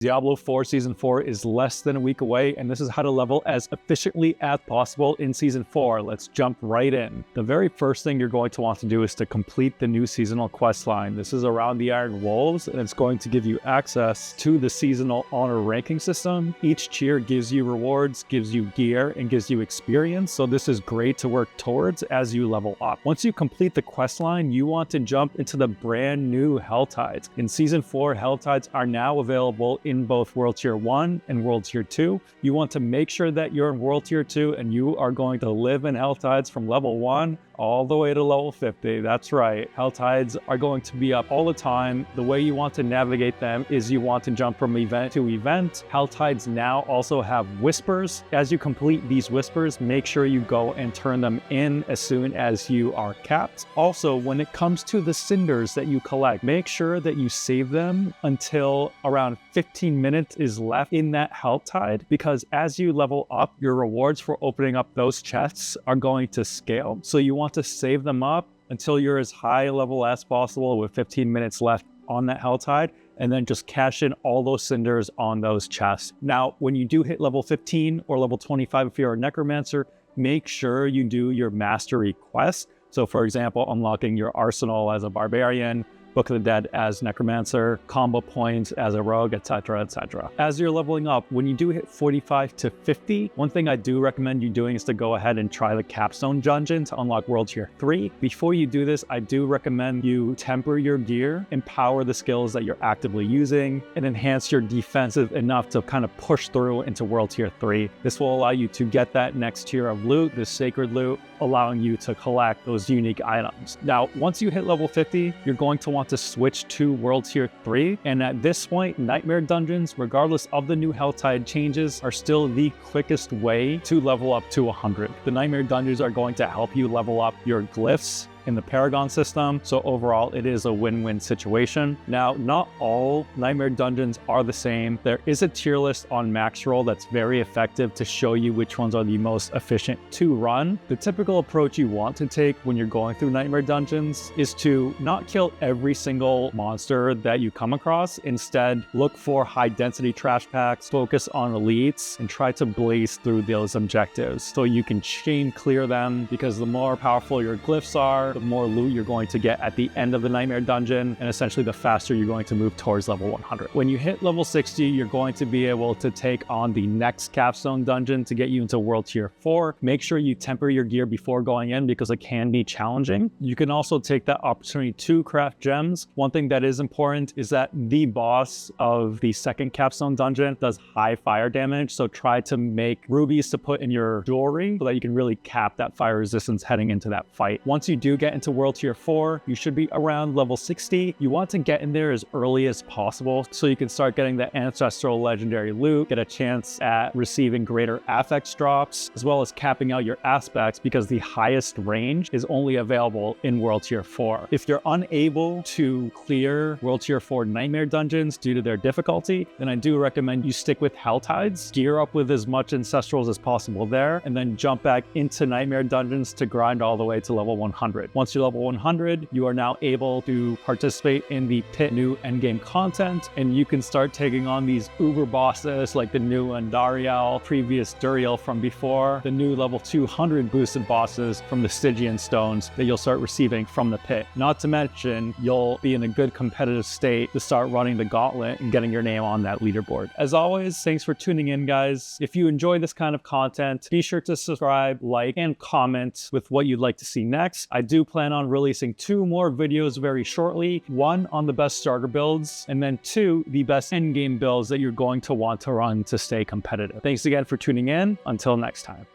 Diablo 4 Season 4 is less than a week away, and this is how to level as efficiently as possible in Season 4. Let's jump right in. The very first thing you're going to want to do is to complete the new seasonal quest line. This is around the Iron Wolves, and it's going to give you access to the seasonal honor ranking system. Each tier gives you rewards, gives you gear, and gives you experience, so this is great to work towards as you level up. Once you complete the quest line, you want to jump into the brand new Hell Tides. In Season 4, Hell Tides are now available in both World Tier 1 and World Tier 2. You want to make sure that you're in World Tier 2 and you are going to live in Hell Tides from level 1 all the way to level 50. That's right. Hell Tides are going to be up all the time. The way you want to navigate them is you want to jump from event to event. Hell Tides now also have whispers. As you complete these whispers, make sure you go and turn them in as soon as you are capped. Also, when it comes to the cinders that you collect, make sure that you save them until around 15 minutes is left in that Hell Tide, because as you level up, your rewards for opening up those chests are going to scale. So you want to save them up until you're as high level as possible with 15 minutes left on that Hell Tide, and then just cash in all those cinders on those chests. Now, when you do hit level 15 or level 25 if you're a necromancer, make sure you do your mastery quests. So for example, unlocking your arsenal as a barbarian, Book of the Dead as necromancer, combo points as a rogue, etc, etc. As you're leveling up, when you do hit 45 to 50, one thing I do recommend you doing is to go ahead and try the capstone dungeon to unlock World Tier 3. Before you do this, I do recommend you temper your gear, empower the skills that you're actively using, and enhance your defensive enough to kind of push through into World Tier 3. This will allow you to get that next tier of loot, this sacred loot, allowing you to collect those unique items. Now, once you hit level 50, you're going to want to switch to World Tier 3, and at this point, Nightmare Dungeons, regardless of the new Hell Tide changes, are still the quickest way to level up to 100. The Nightmare Dungeons are going to help you level up your glyphs in the Paragon system, so overall it is a win-win situation. Now, not all Nightmare Dungeons are the same. There is a tier list on Maxroll that's very effective to show you which ones are the most efficient to run. The typical approach you want to take when you're going through Nightmare Dungeons is to not kill every single monster that you come across. Instead, look for high density trash packs, focus on elites, and try to blaze through those objectives so you can chain clear them, because the more powerful your glyphs are, the more loot you're going to get at the end of the Nightmare Dungeon, and essentially the faster you're going to move towards level 100. When you hit level 60, you're going to be able to take on the next capstone dungeon to get you into World Tier 4. Make sure you temper your gear before going in, because it can be challenging. You can also take that opportunity to craft gems. One thing that is important is that the boss of the second capstone dungeon does high fire damage, so try to make rubies to put in your jewelry so that you can really cap that fire resistance heading into that fight. Once you do get into World Tier 4, you should be around level 60. You want to get in there as early as possible so you can start getting the ancestral legendary loot, get a chance at receiving greater affects drops, as well as capping out your aspects, because the highest range is only available in World Tier 4. If you're unable to clear World Tier 4 Nightmare Dungeons due to their difficulty, then I do recommend you stick with Hell Tides, gear up with as much ancestrals as possible there, and then jump back into Nightmare Dungeons to grind all the way to level 100. Once you're level 100, you are now able to participate in the pit new endgame content, and you can start taking on these uber bosses like the new Andariel, previous Duriel from before, the new level 200 boosted bosses from the Stygian stones that you'll start receiving from the pit. Not to mention, you'll be in a good competitive state to start running the gauntlet and getting your name on that leaderboard. As always, thanks for tuning in, guys. If you enjoy this kind of content, be sure to subscribe, like, and comment with what you'd like to see next. I do plan on releasing 2 more videos very shortly, 1 on the best starter builds, and then 2, the best endgame builds that you're going to want to run to stay competitive. Thanks again for tuning in. Until next time.